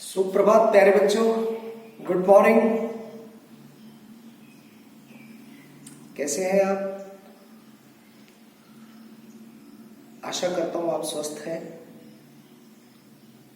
सुप्रभात प्यारे बच्चों, गुड मॉर्निंग। कैसे हैं आप? आशा करता हूं आप स्वस्थ हैं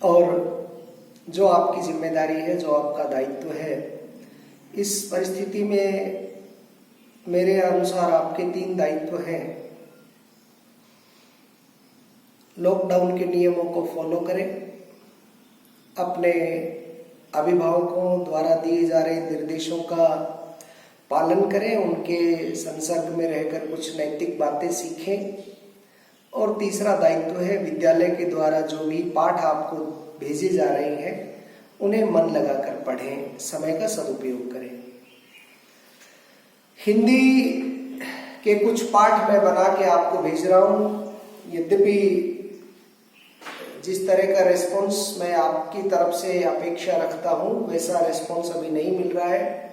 और जो आपकी जिम्मेदारी है, जो आपका दायित्व है, इस परिस्थिति में मेरे अनुसार आपके 3 दायित्व हैं। लॉकडाउन के नियमों को फॉलो करें, अपने अभिभावकों द्वारा दिए जा रहे निर्देशों का पालन करें, उनके संसर्ग में रहकर कुछ नैतिक बातें सीखें। और तीसरा दायित्व है विद्यालय के द्वारा जो भी पाठ आपको भेजे जा रहे हैं उन्हें मन लगाकर पढ़ें, समय का सदुपयोग करें। हिंदी के कुछ पाठ मैं बना के आपको भेज रहा हूँ। यद्यपि जिस तरह का रिस्पॉन्स मैं आपकी तरफ से अपेक्षा रखता हूँ वैसा रिस्पॉन्स अभी नहीं मिल रहा है।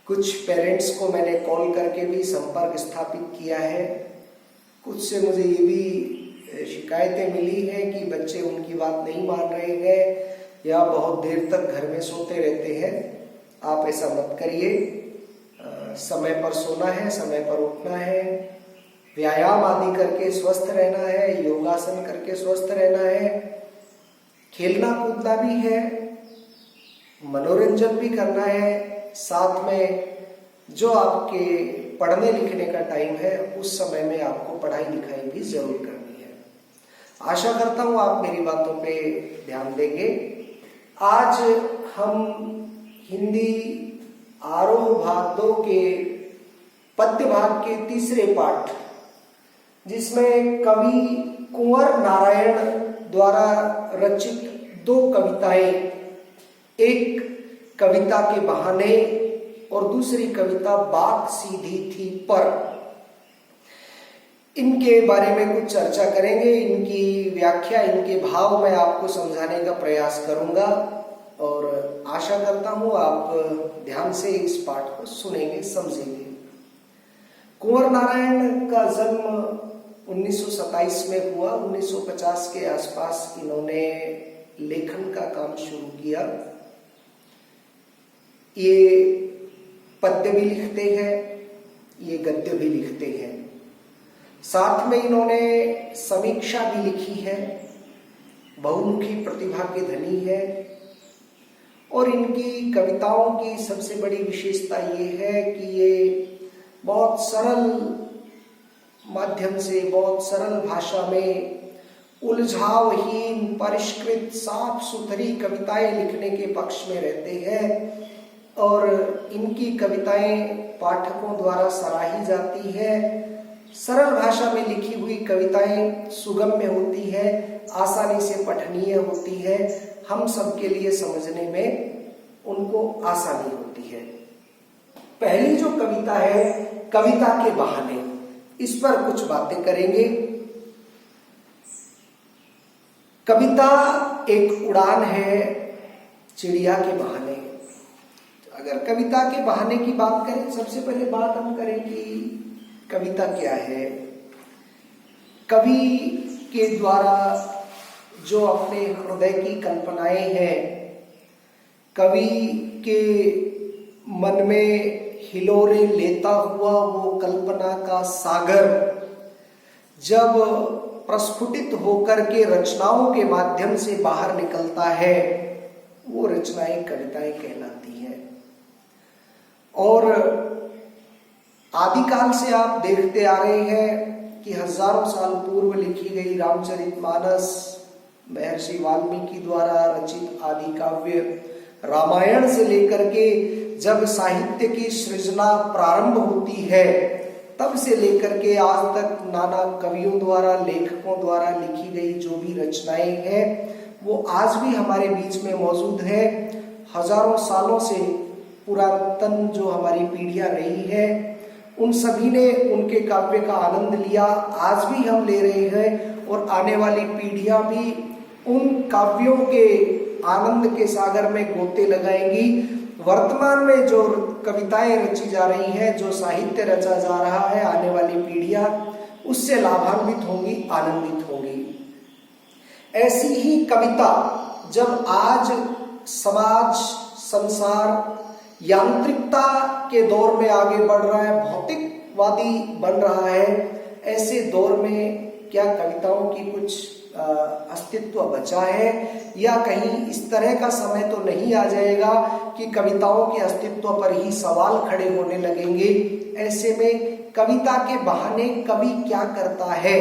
कुछ पेरेंट्स को मैंने कॉल करके भी संपर्क स्थापित किया है। कुछ से मुझे ये भी शिकायतें मिली हैं कि बच्चे उनकी बात नहीं मान रहे हैं या बहुत देर तक घर में सोते रहते हैं। आप ऐसा मत करिए। समय पर सोना है, समय पर उठना है, व्यायाम आदि करके स्वस्थ रहना है, योगासन करके स्वस्थ रहना है, खेलना कूदना भी है, मनोरंजन भी करना है। साथ में जो आपके पढ़ने लिखने का टाइम है उस समय में आपको पढ़ाई लिखाई भी जरूर करनी है। आशा करता हूँ आप मेरी बातों पे ध्यान देंगे। आज हम हिंदी आरोह भाग 2 के पद्य भाग के तीसरे पाठ, जिसमें कवि कुंवर नारायण द्वारा रचित 2 कविताएं, एक कविता के बहाने और दूसरी कविता बात सीधी थी पर, इनके बारे में कुछ चर्चा करेंगे। इनकी व्याख्या, इनके भाव मैं आपको समझाने का प्रयास करूंगा और आशा करता हूं आप ध्यान से इस पाठ को सुनेंगे, समझेंगे। कुंवर नारायण का जन्म 1927 में हुआ। 1950 के आसपास इन्होंने लेखन का काम शुरू किया। ये पद्य भी लिखते हैं, ये गद्य भी लिखते हैं। साथ में इन्होंने समीक्षा भी लिखी है, बहुमुखी प्रतिभा के धनी है। और इनकी कविताओं की सबसे बड़ी विशेषता ये है कि ये बहुत सरल माध्यम से, बहुत सरल भाषा में उलझावहीन, परिष्कृत, साफ सुथरी कविताएं लिखने के पक्ष में रहते हैं। और इनकी कविताएं पाठकों द्वारा सराही जाती है। सरल भाषा में लिखी हुई कविताएं सुगम्य होती है, आसानी से पठनीय होती है, हम सबके लिए समझने में उनको आसानी होती है। पहली जो कविता है, कविता के बहाने, इस पर कुछ बातें करेंगे। कविता एक उड़ान है चिड़िया के बहाने। अगर कविता के बहाने की बात करें, सबसे पहले बात हम करें कि कविता क्या है। कवि के द्वारा जो अपने हृदय की कल्पनाएं हैं, कवि के मन में हिलोरे लेता हुआ वो कल्पना का सागर जब प्रस्फुटित होकर के रचनाओं के माध्यम से बाहर निकलता है, वो रचनाएं कविताएं कहलाती हैं। और आदिकाल से आप देखते आ रहे हैं कि हजारों साल पूर्व लिखी गई रामचरितमानस, महर्षि वाल्मीकि द्वारा रचित आदि काव्य रामायण से लेकर के जब साहित्य की सृजना प्रारंभ होती है, तब से लेकर के आज तक नाना कवियों द्वारा, लेखकों द्वारा लिखी गई जो भी रचनाएं हैं वो आज भी हमारे बीच में मौजूद है। हजारों सालों से पुरातन जो हमारी पीढ़ियां रही है, उन सभी ने उनके काव्य का आनंद लिया, आज भी हम ले रहे हैं और आने वाली पीढ़ियां भी उन काव्यों के आनंद के सागर में गोते लगाएंगी। वर्तमान में जो कविताएं रची जा रही हैं, जो साहित्य रचा जा रहा है, आने वाली पीढ़ियां उससे लाभान्वित होंगी, आनंदित होंगी। ऐसी ही कविता जब आज समाज, संसार यांत्रिकता के दौर में आगे बढ़ रहा है, भौतिकवादी बन रहा है, ऐसे दौर में क्या कविताओं की कुछ अस्तित्व बचा है, या कहीं इस तरह का समय तो नहीं आ जाएगा कि कविताओं के अस्तित्व पर ही सवाल खड़े होने लगेंगे। ऐसे में कविता के बहाने कवि क्या करता है,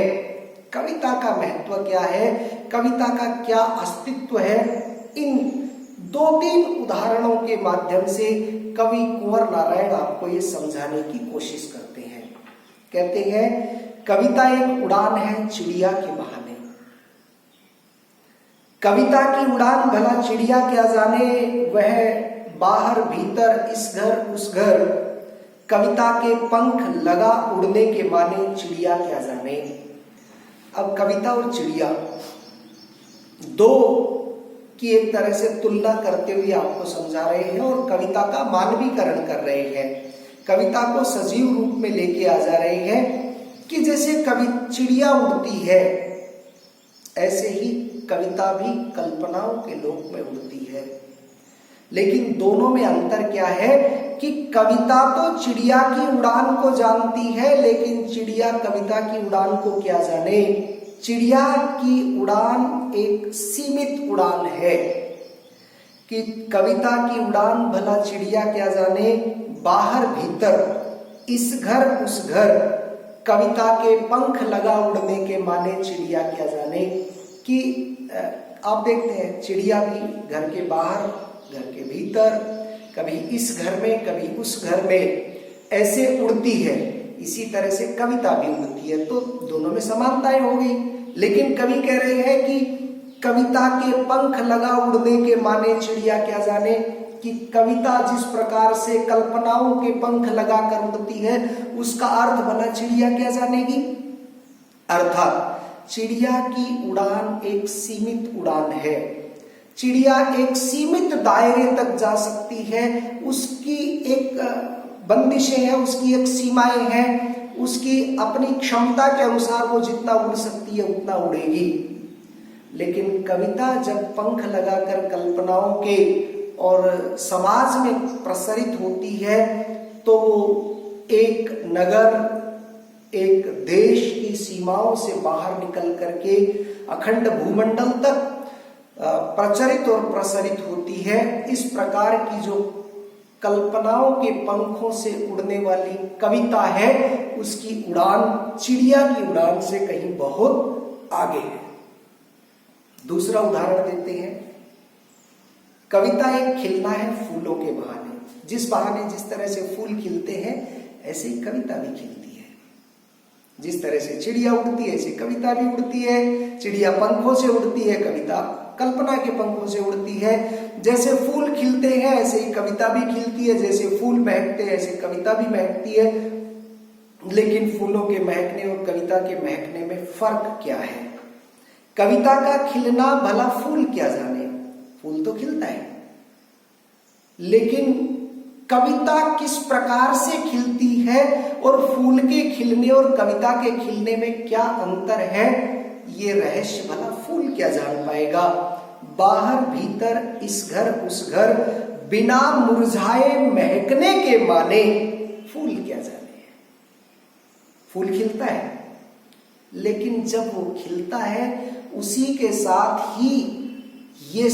कविता का महत्व क्या है, कविता का क्या अस्तित्व है, इन 2-3 उदाहरणों के माध्यम से कवि कुंवर नारायण आपको ये समझाने की कोशिश करते हैं। कहते हैं कविता एक उड़ान है चिड़िया के बहाने। कविता की उड़ान भला चिड़िया क्या जाने, वह बाहर भीतर इस घर उस घर, कविता के पंख लगा उड़ने के माने चिड़िया क्या जाने। अब कविता और चिड़िया दो की एक तरह से तुलना करते हुए आपको समझा रहे हैं और कविता का मानवीकरण कर रहे हैं, कविता को सजीव रूप में लेके आ जा रहे हैं कि जैसे कवि चिड़िया उड़ती है ऐसे ही कविता भी कल्पनाओं के लोक में उड़ती है। लेकिन दोनों में अंतर क्या है कि कविता तो चिड़िया की उड़ान को जानती है, लेकिन चिड़िया कविता की उड़ान को क्या जाने। चिड़िया की उड़ान एक सीमित उड़ान है कि कविता की उड़ान भला चिड़िया क्या जाने, बाहर भीतर इस घर उस घर, कविता के पंख लगा उड़ने के माने चिड़िया क्या जाने। कि आप देखते हैं चिड़िया भी घर के बाहर घर के भीतर, कभी इस घर में कभी उस घर में ऐसे उड़ती है, इसी तरह से कविता भी उड़ती है, तो दोनों में समानताएं हो गई। लेकिन कवि कह रहे हैं कि कविता के पंख लगा उड़ने के माने चिड़िया क्या जाने, कि कविता जिस प्रकार से कल्पनाओं के पंख लगाकर उड़ती है उसका अर्थ भला चिड़िया क्या जानेगी। अर्थात चिड़िया की उड़ान एक सीमित उड़ान है, चिड़िया एक सीमित दायरे तक जा सकती है, उसकी एक बंदिशें हैं, उसकी एक सीमाएं हैं, उसकी अपनी क्षमता के अनुसार वो जितना उड़ सकती है उतना उड़ेगी। लेकिन कविता जब पंख लगाकर कल्पनाओं के और समाज में प्रसारित होती है तो एक नगर एक देश की सीमाओं से बाहर निकल करके अखंड भूमंडल तक प्रचलित और प्रसारित होती है। इस प्रकार की जो कल्पनाओं के पंखों से उड़ने वाली कविता है उसकी उड़ान चिड़िया की उड़ान से कहीं बहुत आगे है। दूसरा उदाहरण देते हैं, कविता एक खिलना है फूलों के बहाने। जिस बहाने जिस तरह से फूल खिलते हैं ऐसे ही कविता भी खिलती है। जिस तरह से चिड़िया उड़ती है ऐसे कविता भी उड़ती है। चिड़िया पंखों से उड़ती है, कविता कल्पना के पंखों से उड़ती है। जैसे फूल खिलते हैं ऐसे ही कविता भी खिलती है, जैसे फूल महकते हैं ऐसे कविता भी महकती है। लेकिन फूलों के महकने और कविता के महकने में फर्क क्या है। कविता का खिलना भला फूल क्या जाने, फूल तो खिलता है, लेकिन कविता किस प्रकार से खिलती है और फूल के खिलने और कविता के खिलने में क्या अंतर है, ये रहस्य भला फूल क्या जान पाएगा। बाहर भीतर इस घर उस घर, बिना मुरझाए महकने के माने फूल क्या जाने। फूल खिलता है, लेकिन जब वो खिलता है उसी के साथ ही ये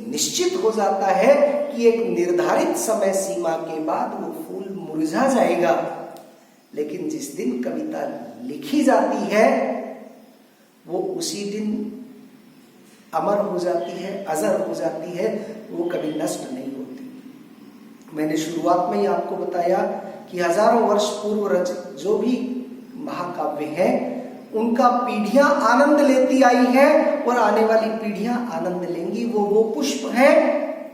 निश्चित हो जाता है कि एक निर्धारित समय सीमा के बाद वो फूल मुरझा जाएगा। लेकिन जिस दिन कविता लिखी जाती है वो उसी दिन अमर हो जाती है, अजर हो जाती है, वो कभी नष्ट नहीं होती। मैंने शुरुआत में ही आपको बताया कि हजारों वर्ष पूर्व रचित जो भी महाकाव्य है उनका पीढ़ियां आनंद लेती आई है और आने वाली पीढ़ियां आनंद लेंगी। वो पुष्प है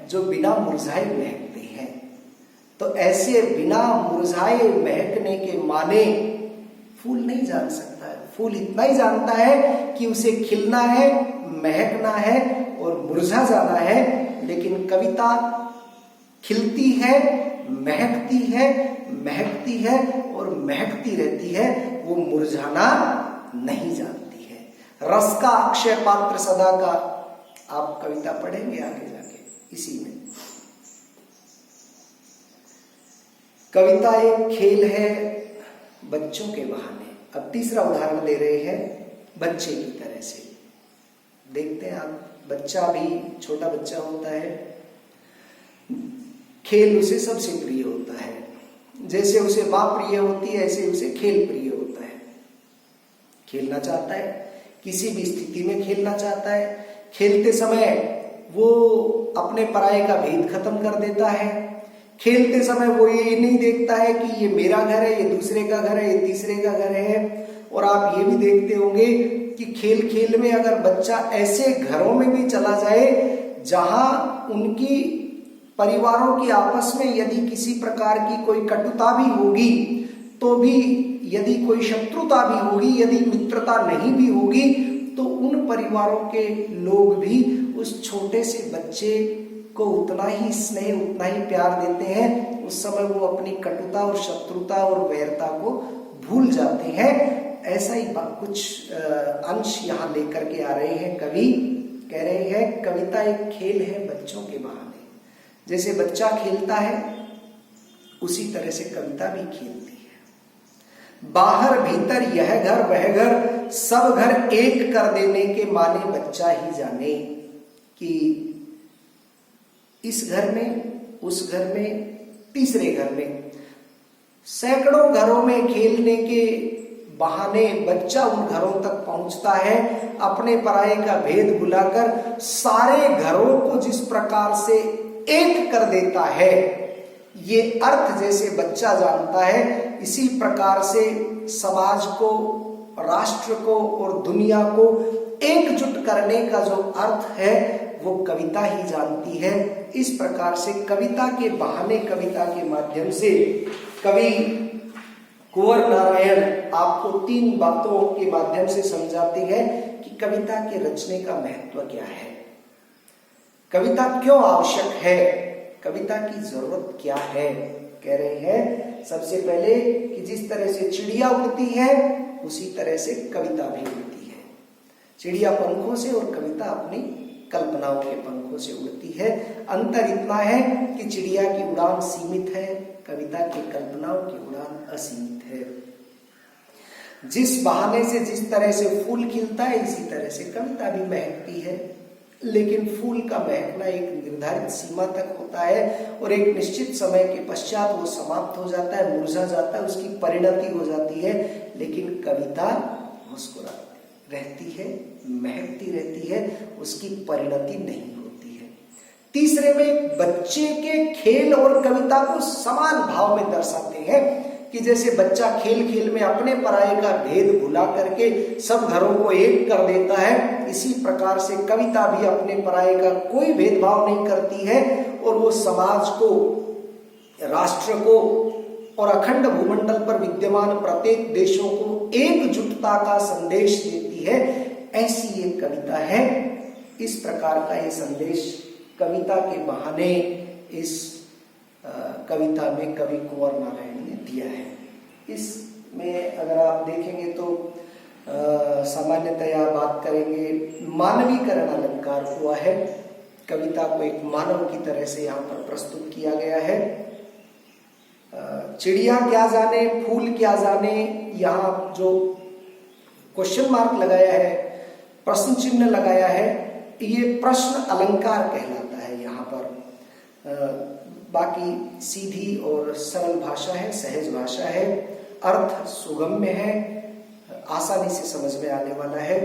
जो बिना मुरझाए महकते हैं। तो ऐसे बिना मुरझाए महकने के माने फूल नहीं जान सकता है। फूल इतना ही जानता है कि उसे खिलना है, महकना है और मुरझा जाना है। लेकिन कविता खिलती है, महकती है, महकती है और महकती रहती है, वो मुरझाना नहीं जानती है। रस का अक्षय पात्र सदा का, आप कविता पढ़ेंगे आगे जाके, इसी में। कविता एक खेल है बच्चों के बहाने। अब तीसरा उदाहरण दे रहे हैं बच्चे की तरह से। देखते हैं आप, बच्चा भी छोटा बच्चा होता है, खेल उसे सबसे प्रिय होता है। जैसे उसे मां प्रिय होती है ऐसे उसे खेल प्रिय होता है। खेलना चाहता है, किसी भी स्थिति में खेलना चाहता है। खेलते समय वो अपने पराये का भेद खत्म कर देता है। खेलते समय वो ये नहीं देखता है कि ये मेरा घर है, ये दूसरे का घर है, ये तीसरे का घर है। और आप ये भी देखते होंगे कि खेल खेल में अगर बच्चा ऐसे घरों में भी चला जाए जहां उनकी परिवारों की आपस में यदि किसी प्रकार की कोई कटुता भी होगी, तो भी यदि कोई शत्रुता भी होगी, यदि मित्रता नहीं भी होगी, तो उन परिवारों के लोग भी उस छोटे से बच्चे को उतना ही स्नेह, उतना ही प्यार देते हैं। उस समय वो अपनी कटुता और शत्रुता और वैरता को भूल जाते हैं। ऐसा ही कुछ अंश यहाँ लेकर के आ रहे हैं कवि। कह रहे हैं कविता एक खेल है बच्चों के बहाने। जैसे बच्चा खेलता है उसी तरह से कविता भी खेलती है। बाहर भीतर यह घर वह घर, सब घर एक कर देने के माने बच्चा ही जाने। कि इस घर में, उस घर में, तीसरे घर में, सैकड़ों घरों में खेलने के बहाने बच्चा उन घरों तक पहुंचता है। अपने पराये का भेद भुलाकर सारे घरों को जिस प्रकार से एक कर देता है, ये अर्थ जैसे बच्चा जानता है, इसी प्रकार से समाज को, राष्ट्र को और दुनिया को एकजुट करने का जो अर्थ है वो कविता ही जानती है। इस प्रकार से कविता के बहाने, कविता के माध्यम से कवि कुंवर नारायण आपको 3 बातों के माध्यम से समझाते हैं कि कविता के रचने का महत्व क्या है, कविता क्यों आवश्यक है, कविता की जरूरत क्या है। कह रहे हैं सबसे पहले कि जिस तरह से चिड़िया उड़ती है उसी तरह से कविता भी उड़ती है। चिड़िया पंखों से और कविता अपनी कल्पनाओं के पंखों से उड़ती है। अंतर इतना है कि चिड़िया की उड़ान सीमित है, कविता की कल्पनाओं की उड़ान असीमित है। जिस बहाने से, जिस तरह से फूल खिलता है, इसी तरह से कविता भी महकती है। लेकिन फूल का महकना एक निर्धारित सीमा तक होता है और एक निश्चित समय के पश्चात वो समाप्त हो जाता है, मुरझा जाता है, उसकी परिणति हो जाती है। लेकिन कविता मुस्कुराती रहती है, महकती रहती है, उसकी परिणति नहीं होती है। तीसरे में बच्चे के खेल और कविता को समान भाव में दर्शाते हैं कि जैसे बच्चा खेल खेल में अपने पराये का भेद भुला करके सब घरों को एक कर देता है, इसी प्रकार से कविता भी अपने पराये का कोई भेदभाव नहीं करती है और वो समाज को, राष्ट्र को और अखंड भूमंडल पर विद्यमान प्रत्येक देशों को एकजुटता का संदेश देती है। ऐसी ये कविता है। इस प्रकार का ये संदेश कविता के बहाने इस कविता में कवि कुंवर नारायण ने दिया है। इसमें अगर आप देखेंगे तो सामान्यतया बात करेंगे, मानवीकरण अलंकार हुआ है। कविता को एक मानव की तरह से यहाँ पर प्रस्तुत किया गया है। चिड़िया क्या जाने, फूल क्या जाने, यहाँ जो क्वेश्चन मार्क लगाया है, प्रश्न चिन्ह लगाया है, ये प्रश्न अलंकार कहलाता है यहाँ पर। बाकी सीधी और सरल भाषा है, सहज भाषा है, अर्थ सुगम्य है, आसानी से समझ में आने वाला है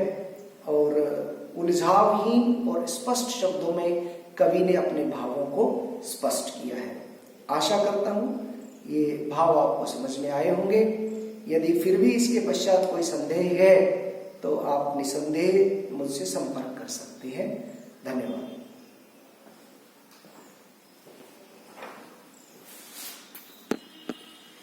और उलझावहीन और स्पष्ट शब्दों में कवि ने अपने भावों को स्पष्ट किया है। आशा करता हूँ ये भाव आपको समझ में आए होंगे। यदि फिर भी इसके पश्चात कोई संदेह है तो आप निसंदेह मुझसे संपर्क कर सकते हैं। धन्यवाद।